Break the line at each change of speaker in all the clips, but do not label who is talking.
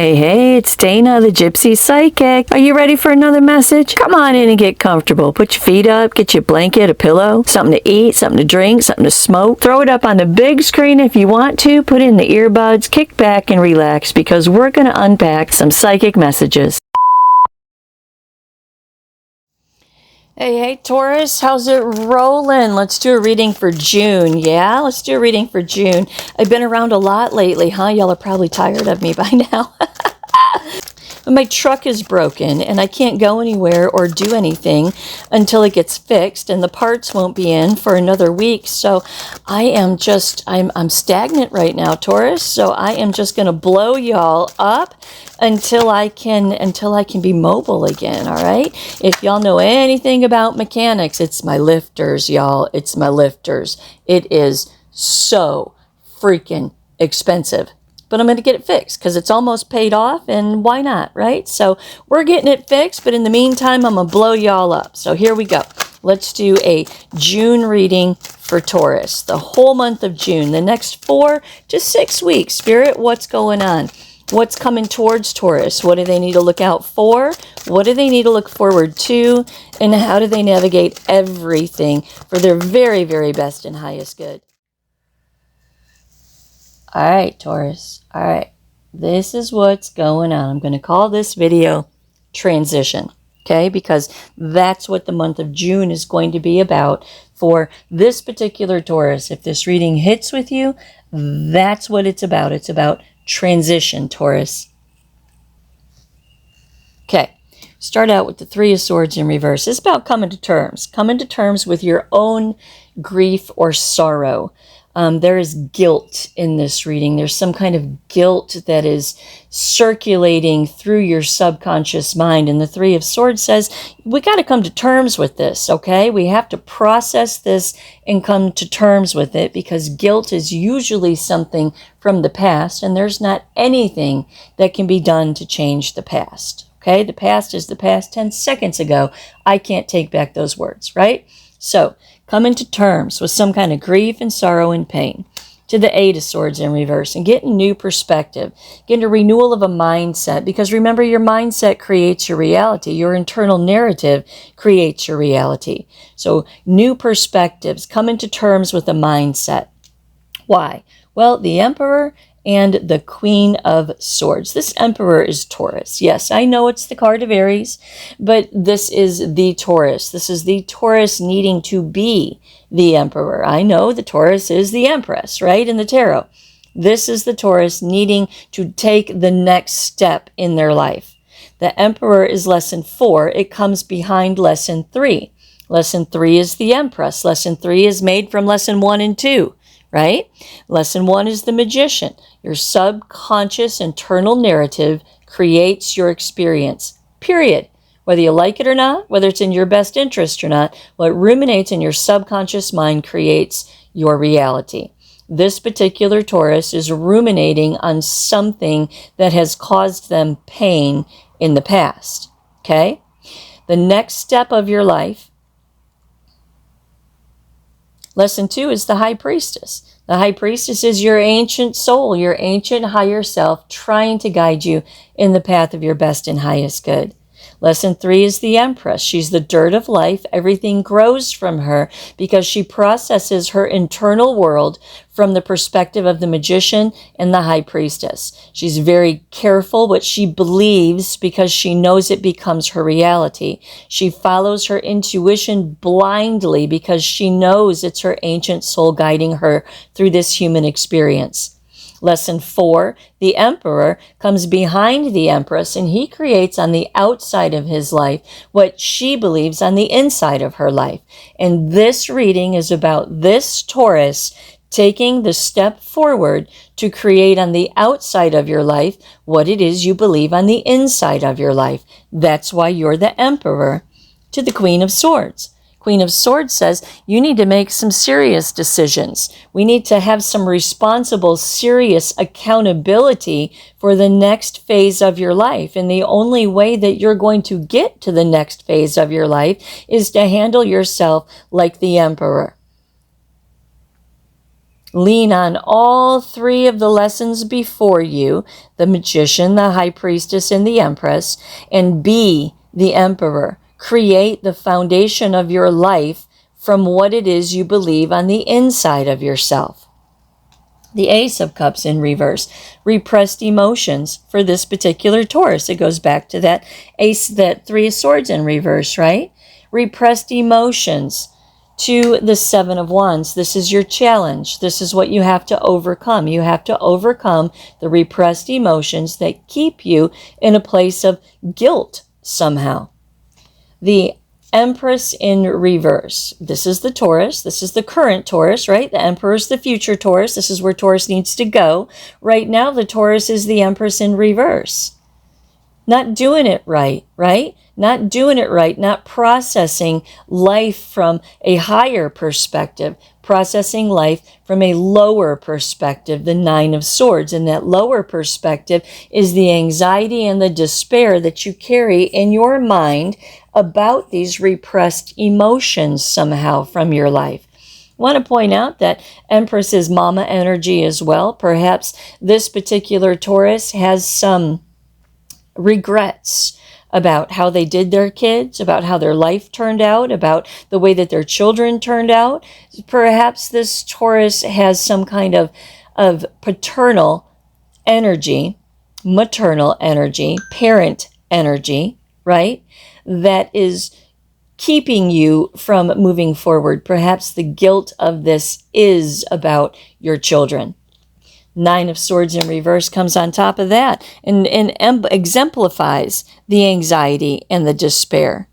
Hey, hey, it's Dana, the Gypsy Psychic. Are you ready for another message? Come on in and get comfortable. Put your feet up, get your blanket, a pillow, something to eat, something to drink, something to smoke. Throw it up on the big screen if you want to. Put in the earbuds, kick back and relax because we're going to unpack some psychic messages. Hey, Taurus, how's it rolling? Let's do a reading for June, yeah? Let's do a reading for June. I've been around a lot lately, huh? Y'all are probably tired of me by now. My truck is broken and I can't go anywhere or do anything until it gets fixed, and the parts won't be in for another week. So I'm stagnant right now, Taurus. So I am just going to blow y'all up until I can be mobile again, all right? If y'all know anything about mechanics, it's my lifters, y'all. It's my lifters. It is so freaking expensive. But I'm going to get it fixed because it's almost paid off, and why not, right? So we're getting it fixed, but in the meantime, I'm going to blow y'all up. So here we go. Let's do a June reading for Taurus. The whole month of June, the next 4 to 6 weeks. Spirit, what's going on? What's coming towards Taurus? What do they need to look out for? What do they need to look forward to? And how do they navigate everything for their very, very best and highest good? All right, Taurus. All right. This is what's going on. I'm going to call this video Transition, okay? Because that's what the month of June is going to be about for this particular Taurus. If this reading hits with you, that's what it's about. It's about transition, Taurus. Okay. Start out with the Three of Swords in reverse. It's about coming to terms. Coming to terms with your own grief or sorrow. There is guilt in this reading. There's some kind of guilt that is circulating through your subconscious mind. And the Three of Swords says, we got to come to terms with this, okay? We have to process this and come to terms with it, because guilt is usually something from the past, and there's not anything that can be done to change the past, okay? The past is the past 10 seconds ago. I can't take back those words, right? So, coming to terms with some kind of grief and sorrow and pain. To the Eight of Swords in reverse, and getting new perspective, getting a renewal of a mindset, because remember, your mindset creates your reality. Your internal narrative creates your reality. So new perspectives, coming to terms with a mindset. Why? Well, the Emperor and the Queen of Swords. This Emperor is Taurus. Yes, I know it's the card of Aries, but this is the Taurus. This is the Taurus needing to be the Emperor. I know the Taurus is the Empress, right, in the tarot. This is the Taurus needing to take the next step in their life. The Emperor is lesson 4. It comes behind lesson 3. Lesson 3 is the Empress. Lesson 3 is made from lesson 1 and 2. Right? Lesson 1 is the Magician. Your subconscious internal narrative creates your experience, period. Whether you like it or not, whether it's in your best interest or not, what ruminates in your subconscious mind creates your reality. This particular Taurus is ruminating on something that has caused them pain in the past, okay? The next step of your life, lesson 2 is the High Priestess. The High Priestess is your ancient soul, your ancient higher self, trying to guide you in the path of your best and highest good. Lesson 3 is the Empress. She's the dirt of life. Everything grows from her because she processes her internal world from the perspective of the Magician and the High Priestess. She's very careful what she believes because she knows it becomes her reality. She follows her intuition blindly because she knows it's her ancient soul guiding her through this human experience. Lesson 4, the Emperor comes behind the Empress, and he creates on the outside of his life what she believes on the inside of her life. And this reading is about this Taurus taking the step forward to create on the outside of your life what it is you believe on the inside of your life. That's why you're the Emperor. To the Queen of Swords. Queen of Swords says you need to make some serious decisions. We need to have some responsible, serious accountability for the next phase of your life. And the only way that you're going to get to the next phase of your life is to handle yourself like the Emperor. Lean on all three of the lessons before you, the magician, the high priestess, and the empress, and be the emperor. Create the foundation of your life from what it is you believe on the inside of yourself. The Ace of Cups in reverse, repressed emotions for this particular Taurus. It goes back to that Ace, that Three of Swords in reverse, right? Repressed emotions. To the Seven of Wands, this is your challenge. This is what you have to overcome. You have to overcome the repressed emotions that keep you in a place of guilt somehow. The Empress in reverse. This is the Taurus. This is the current Taurus, right? The Emperor is the future Taurus. This is where Taurus needs to go. Right now, the Taurus is the Empress in reverse. Not doing it right, right? Not doing it right, not processing life from a higher perspective, processing life from a lower perspective, the Nine of Swords. And that lower perspective is the anxiety and the despair that you carry in your mind about these repressed emotions somehow from your life. I want to point out that Empress is mama energy as well. Perhaps this particular Taurus has some regrets about how they did their kids, about how their life turned out, about the way that their children turned out. Perhaps this Taurus has some kind of paternal energy, maternal energy, parent energy, right? That is keeping you from moving forward. Perhaps the guilt of this is about your children. Nine of Swords in reverse comes on top of that and exemplifies the anxiety and the despair.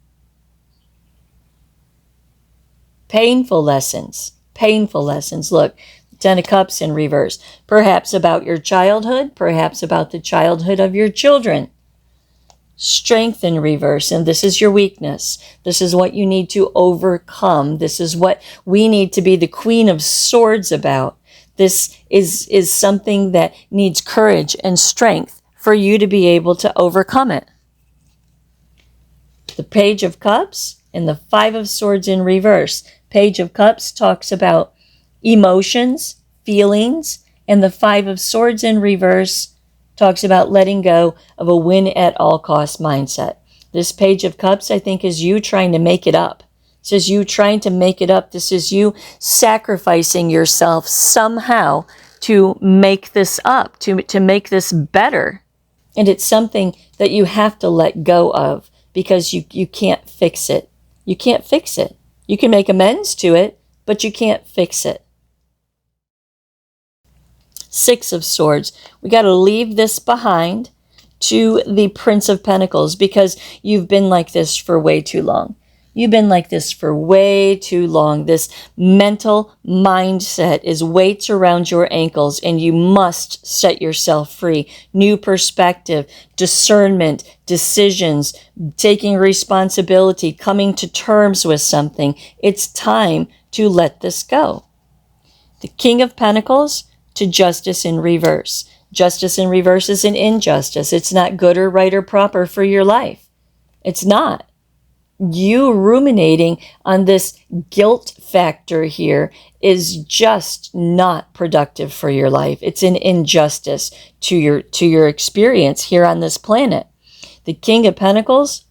Painful lessons. Painful lessons. Look, Ten of Cups in reverse. Perhaps about your childhood, perhaps about the childhood of your children. Strength in reverse, and this is your weakness. This is what you need to overcome. This is what we need to be the Queen of Swords about. This is something that needs courage and strength for you to be able to overcome it. The Page of Cups and the Five of Swords in reverse. Page of Cups talks about emotions, feelings, and the Five of Swords in reverse talks about letting go of a win-at-all-cost mindset. This Page of Cups, I think, is you trying to make it up. This is you trying to make it up. This is you sacrificing yourself somehow to make this up, to make this better. And it's something that you have to let go of because you can't fix it. You can't fix it. You can make amends to it, but you can't fix it. Six of Swords. We got to leave this behind to the Prince of Pentacles because you've been like this for way too long. You've been like this for way too long. This mental mindset is weights around your ankles and you must set yourself free. New perspective, discernment, decisions, taking responsibility, coming to terms with something. It's time to let this go. The King of Pentacles to Justice in reverse. Justice in reverse is an injustice. It's not good or right or proper for your life. It's not. You ruminating on this guilt factor here is just not productive for your life. It's an injustice to your experience here on this planet. The King of Pentacles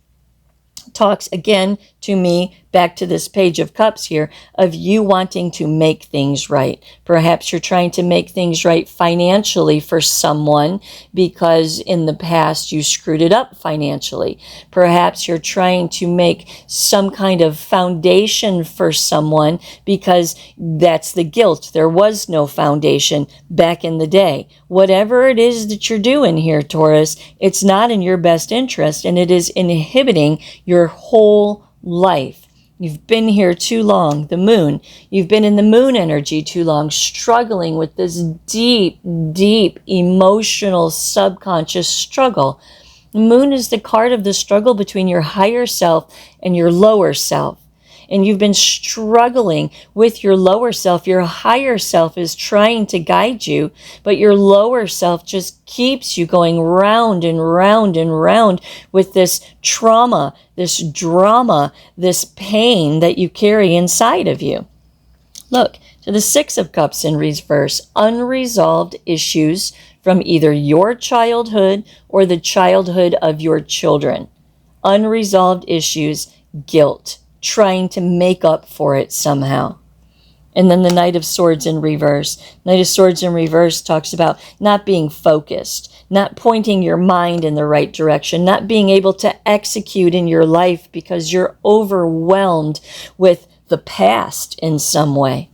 talks again to me, back to this Page of Cups here, of you wanting to make things right. Perhaps you're trying to make things right financially for someone because in the past you screwed it up financially. Perhaps you're trying to make some kind of foundation for someone because that's the guilt. There was no foundation back in the day. Whatever it is that you're doing here, Taurus, it's not in your best interest and it is inhibiting your whole life. You've been here too long, the moon. You've been in the moon energy too long, struggling with this deep, deep emotional subconscious struggle. The moon is the card of the struggle between your higher self and your lower self. And you've been struggling with your lower self. Your higher self is trying to guide you, but your lower self just keeps you going round and round and round with this trauma, this drama, this pain that you carry inside of you. Look, To the Six of Cups in reverse, unresolved issues from either your childhood or the childhood of your children. Unresolved issues, guilt, trying to make up for it somehow. And then the Knight of Swords in reverse. Knight of Swords in reverse talks about not being focused, not pointing your mind in the right direction, not being able to execute in your life because you're overwhelmed with the past in some way.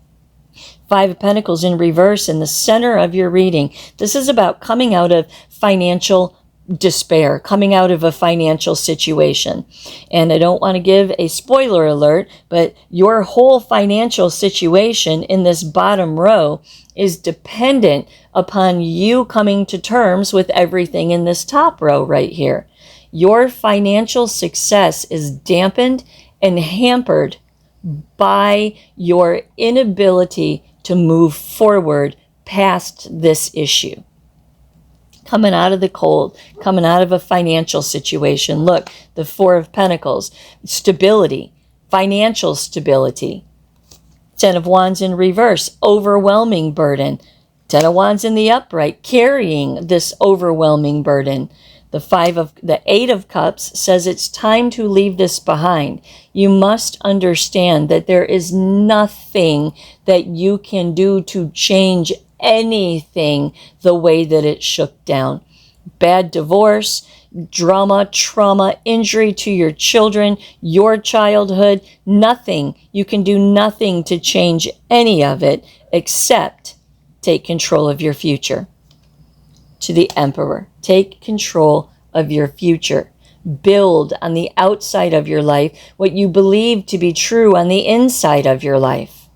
Five of Pentacles in reverse in the center of your reading. This is about coming out of financial despair, coming out of a financial situation. And I don't want to give a spoiler alert, but your whole financial situation in this bottom row is dependent upon you coming to terms with everything in this top row right here. Your financial success is dampened and hampered by your inability to move forward past this issue. Coming out of the cold, coming out of a financial situation. Look, the Four of Pentacles, stability, financial stability. Ten of Wands in reverse, overwhelming burden. Ten of Wands in the upright, carrying this overwhelming burden. The Eight of Cups says it's time to leave this behind. You must understand that there is nothing that you can do to change anything the way that it shook down. Bad divorce, drama, trauma, injury to your children, your childhood, nothing. You can do nothing to change any of it except take control of your future. To the Emperor, take control of your future. Build on the outside of your life what you believe to be true on the inside of your life.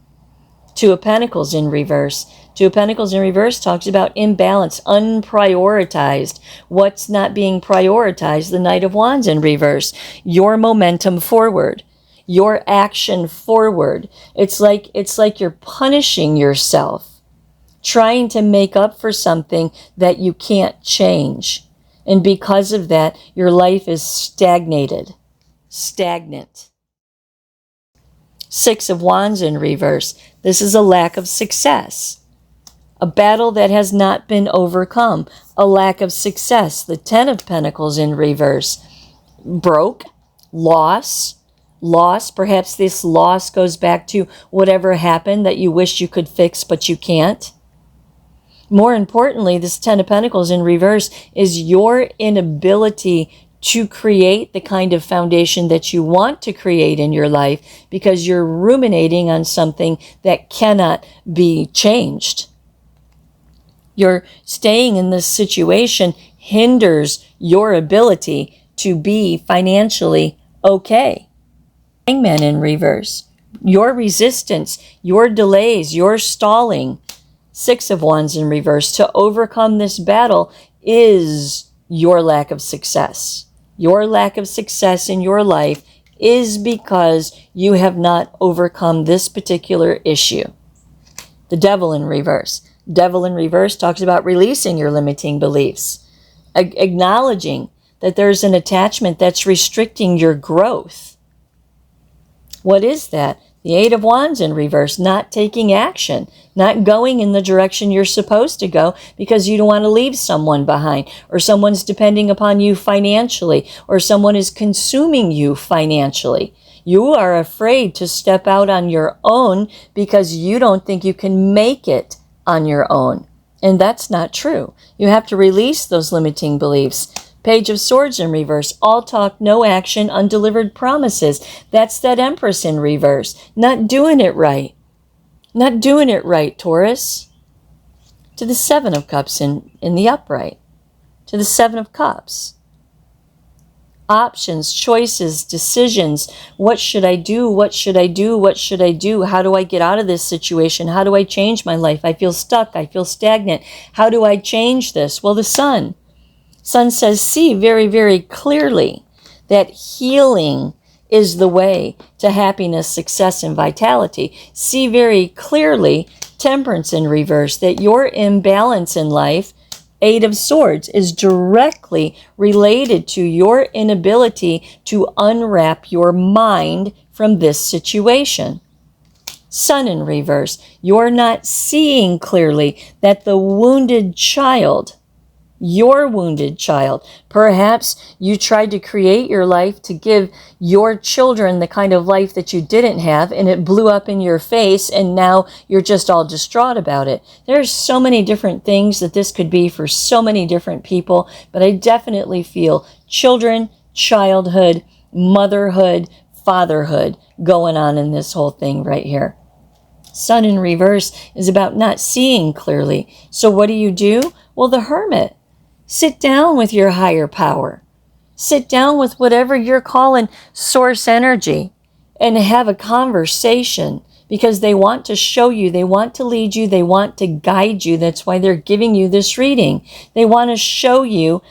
Two of Pentacles in reverse. Two of Pentacles in reverse talks about imbalance, unprioritized. What's not being prioritized? The Knight of Wands in reverse. Your momentum forward. Your action forward. It's like you're punishing yourself, trying to make up for something that you can't change. And because of that, your life is stagnant. Six of Wands in reverse. This is a lack of success. A battle that has not been overcome. A lack of success. The Ten of Pentacles in reverse. Broke. Loss. Perhaps this loss goes back to whatever happened that you wish you could fix, but you can't. More importantly, this Ten of Pentacles in reverse is your inability to create the kind of foundation that you want to create in your life because you're ruminating on something that cannot be changed. Your staying in this situation hinders your ability to be financially okay. Hangman in reverse. Your resistance, your delays, your stalling. Six of Wands in reverse. To overcome this battle is your lack of success. Your lack of success in your life is because you have not overcome this particular issue. The Devil in reverse. Devil in reverse talks about releasing your limiting beliefs, acknowledging that there's an attachment that's restricting your growth. What is that? The Eight of Wands in reverse, not taking action, not going in the direction you're supposed to go because you don't want to leave someone behind, or someone's depending upon you financially, or someone is consuming you financially. You are afraid to step out on your own because you don't think you can make it on your own. And that's not true. You have to release those limiting beliefs. Page of Swords in reverse. All talk, no action, undelivered promises. That's that Empress in reverse. Not doing it right. Not doing it right, Taurus. To the Seven of Cups in the upright. To the Seven of Cups. Options, choices, decisions. What should I do? What should I do? What should I do? How do I get out of this situation? How do I change my life? I feel stuck. I feel stagnant. How do I change this? Well, the Sun. Sun says, see very, very clearly that healing is the way to happiness, success, and vitality. See very clearly, Temperance in reverse, that your imbalance in life, Eight of Swords, is directly related to your inability to unwrap your mind from this situation. Sun in reverse. You're not seeing clearly that the wounded child, your wounded child, perhaps you tried to create your life to give your children the kind of life that you didn't have, and it blew up in your face, and now you're just all distraught about it. There's so many different things that this could be for so many different people, but I definitely feel children, childhood, motherhood, fatherhood going on in this whole thing right here. Sun in reverse is about not seeing clearly. So what do? Well, the Hermit. Sit down with your higher power. Sit down with whatever you're calling source energy and have a conversation, because they want to show you, they want to lead you, they want to guide you. That's why they're giving you this reading. They want to show you,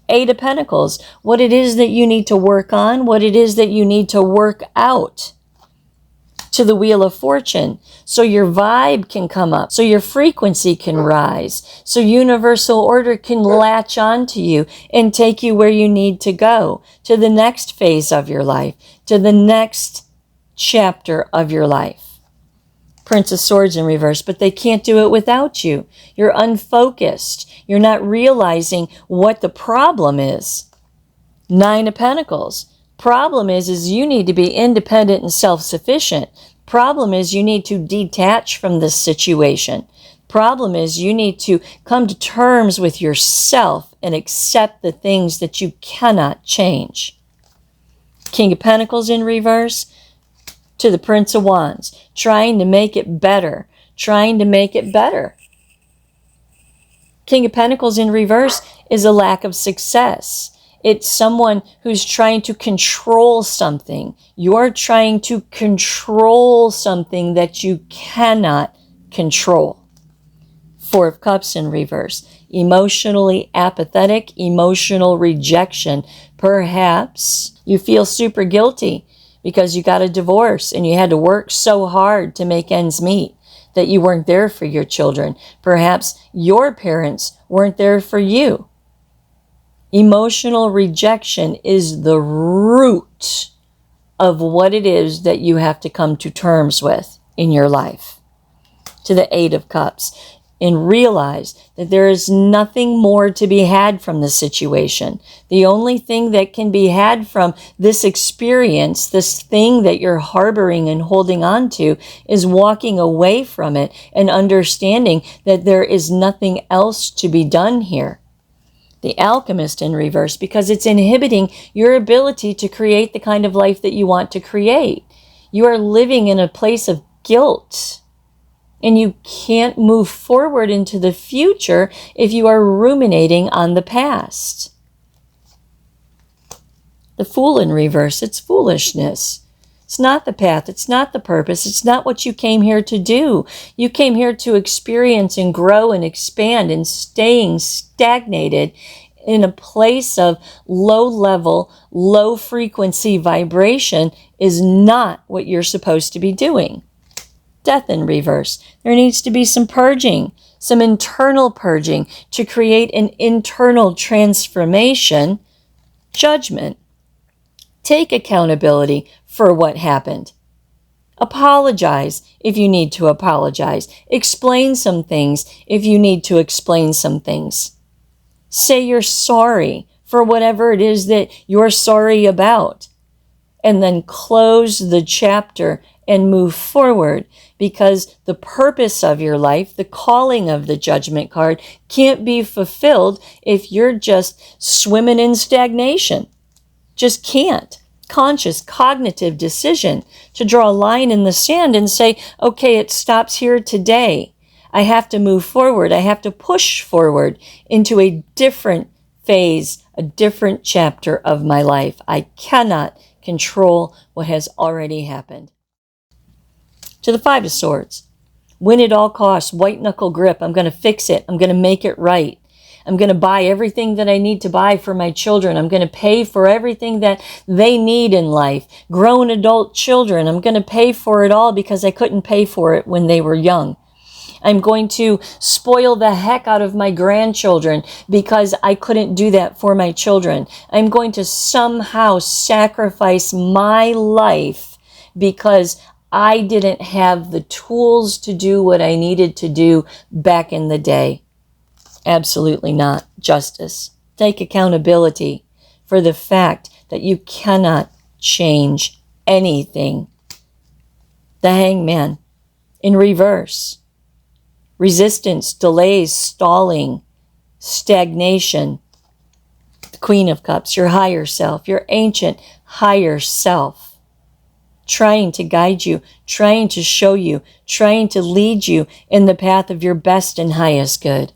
Eight of Pentacles, what it is that you need to work on, what it is that you need to work out. To the Wheel of Fortune, so your vibe can come up, so your frequency can rise, so universal order can latch onto you and take you where you need to go, to the next phase of your life, to the next chapter of your life. Prince of Swords in reverse, but they can't do it without you. You're unfocused. You're not realizing what the problem is. Nine of Pentacles. Problem is you need to be independent and self-sufficient. Problem is you need to detach from this situation. Problem is you need to come to terms with yourself and accept the things that you cannot change. King of Pentacles in reverse to the Prince of Wands, trying to make it better, trying to make it better. King of Pentacles in reverse is a lack of success. It's someone who's trying to control something. You're trying to control something that you cannot control. Four of Cups in reverse. Emotionally apathetic, emotional rejection. Perhaps you feel super guilty because you got a divorce and you had to work so hard to make ends meet that you weren't there for your children. Perhaps your parents weren't there for you. Emotional rejection is the root of what it is that you have to come to terms with in your life. To the Eight of Cups, and realize that there is nothing more to be had from the situation. The only thing that can be had from this experience, this thing that you're harboring and holding on to, is walking away from it and understanding that there is nothing else to be done here. The Alchemist in reverse, because it's inhibiting your ability to create the kind of life that you want to create. You are living in a place of guilt, and you can't move forward into the future if you are ruminating on the past. The Fool in reverse, it's foolishness. It's not the path. It's not the purpose. It's not what you came here to do. You came here to experience and grow and expand, and staying stagnated in a place of low level, low frequency vibration is not what you're supposed to be doing. Death in reverse. There needs to be some purging, some internal purging to create an internal transformation. Judgment. Take accountability for what happened. Apologize if you need to apologize. Explain some things if you need to explain some things. Say you're sorry for whatever it is that you're sorry about. And then close the chapter and move forward, because the purpose of your life, the calling of the Judgment card, can't be fulfilled if you're just swimming in stagnation. Just can't. Conscious, cognitive decision to draw a line in the sand and say, okay, it stops here today. I have to move forward. I have to push forward into a different phase, a different chapter of my life. I cannot control what has already happened. To the Five of Swords. Win at all costs, white knuckle grip. I'm going to fix it. I'm going to make it right. I'm going to buy everything that I need to buy for my children. I'm going to pay for everything that they need in life. Grown adult children, I'm going to pay for it all because I couldn't pay for it when they were young. I'm going to spoil the heck out of my grandchildren because I couldn't do that for my children. I'm going to somehow sacrifice my life because I didn't have the tools to do what I needed to do back in the day. Absolutely not. Justice. Take accountability for the fact that you cannot change anything. The Hangman in reverse. Resistance, delays, stalling, stagnation. The Queen of Cups, your higher self, your ancient higher self, trying to guide you, trying to show you, trying to lead you in the path of your best and highest good.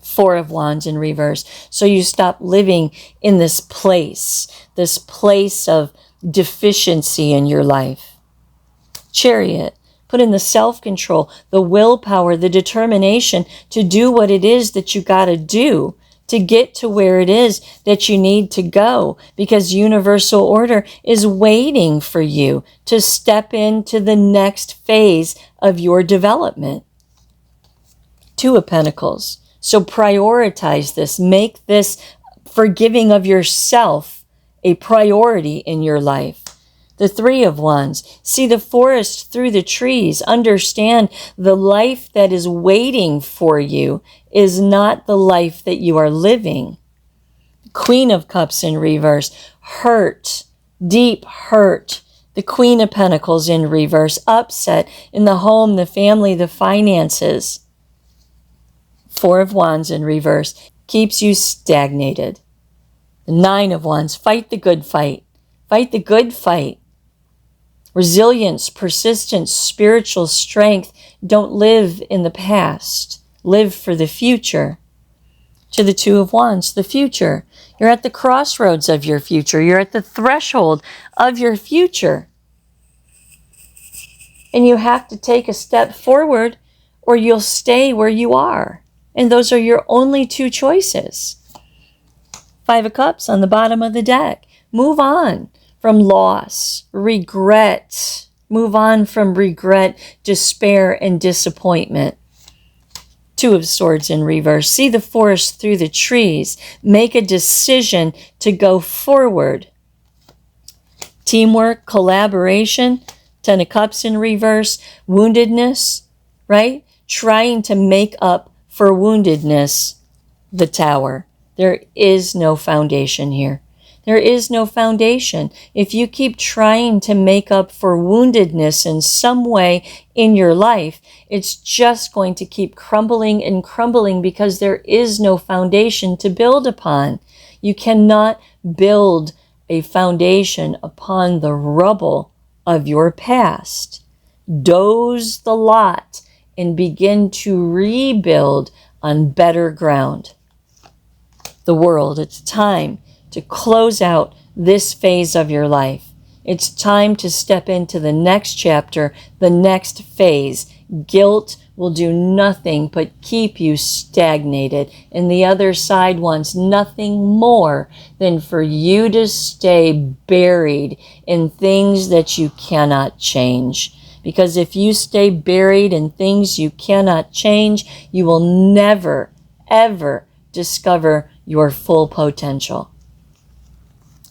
Four of Wands in reverse. So you stop living in this place of deficiency in your life. Chariot. Put in the self-control, the willpower, the determination to do what it is that you got to do to get to where it is that you need to go, because universal order is waiting for you to step into the next phase of your development. Two of Pentacles. So prioritize this. Make this forgiving of yourself a priority in your life. The Three of Wands. See the forest through the trees. Understand the life that is waiting for you is not the life that you are living. Queen of Cups in reverse. Hurt. Deep hurt. The Queen of Pentacles in reverse. Upset in the home, the family, the finances. Four of Wands in reverse. Keeps you stagnated. The Nine of Wands. Fight the good fight. Fight the good fight. Resilience, persistence, spiritual strength. Don't live in the past. Live for the future. To the Two of Wands, the future. You're at the crossroads of your future. You're at the threshold of your future. And you have to take a step forward or you'll stay where you are. And those are your only two choices. Five of Cups on the bottom of the deck. Move on from loss, regret. Move on from regret, despair, and disappointment. Two of Swords in reverse. See the forest through the trees. Make a decision to go forward. Teamwork, collaboration. Ten of Cups in reverse. Woundedness, right? Trying to make up for woundedness. The Tower. There is no foundation here. There is no foundation. If you keep trying to make up for woundedness in some way in your life, it's just going to keep crumbling and crumbling because there is no foundation to build upon. You cannot build a foundation upon the rubble of your past. Doze the lot and begin to rebuild on better ground. The World, it's time to close out this phase of your life. It's time to step into the next chapter, the next phase. Guilt will do nothing but keep you stagnated. And the other side wants nothing more than for you to stay buried in things that you cannot change. Because if you stay buried in things you cannot change, you will never, ever discover your full potential.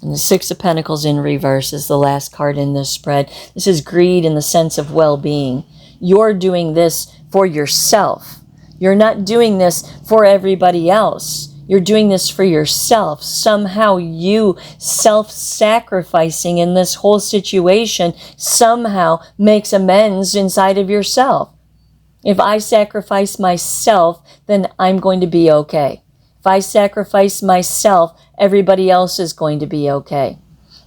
And the Six of Pentacles in reverse is the last card in this spread. This is greed in the sense of well-being. You're doing this for yourself. You're not doing this for everybody else. You're doing this for yourself. Somehow you self-sacrificing in this whole situation somehow makes amends inside of yourself. If I sacrifice myself, then I'm going to be okay. If I sacrifice myself, everybody else is going to be okay.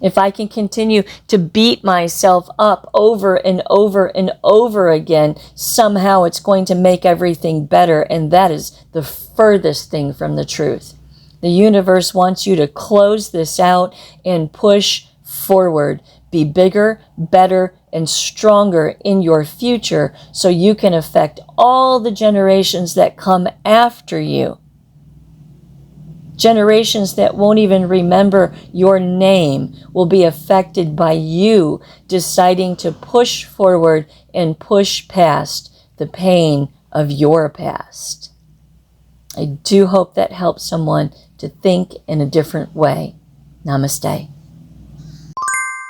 If I can continue to beat myself up over and over and over again, somehow it's going to make everything better, and that is the furthest thing from the truth. The universe wants you to close this out and push forward. Be bigger, better, and stronger in your future so you can affect all the generations that come after you. Generations that won't even remember your name will be affected by you deciding to push forward and push past the pain of your past. I do hope that helps someone to think in a different way. Namaste.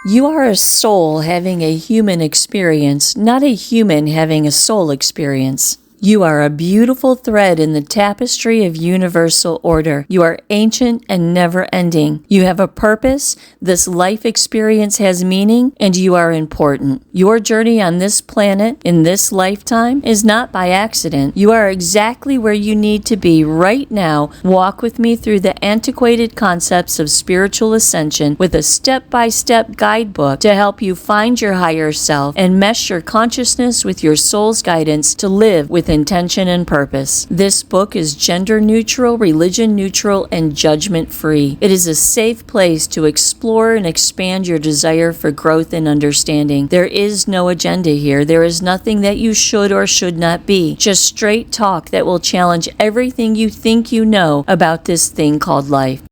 You are a soul having a human experience, not a human having a soul experience. You are a beautiful thread in the tapestry of universal order. You are ancient and never-ending. You have a purpose, this life experience has meaning, and you are important. Your journey on this planet, in this lifetime, is not by accident. You are exactly where you need to be right now. Walk with me through the antiquated concepts of spiritual ascension with a step-by-step guidebook to help you find your higher self and mesh your consciousness with your soul's guidance to live with intention and purpose. This book is gender neutral, religion neutral, and judgment free. It is a safe place to explore and expand your desire for growth and understanding. There is no agenda here. There is nothing that you should or should not be. Just straight talk that will challenge everything you think you know about this thing called life.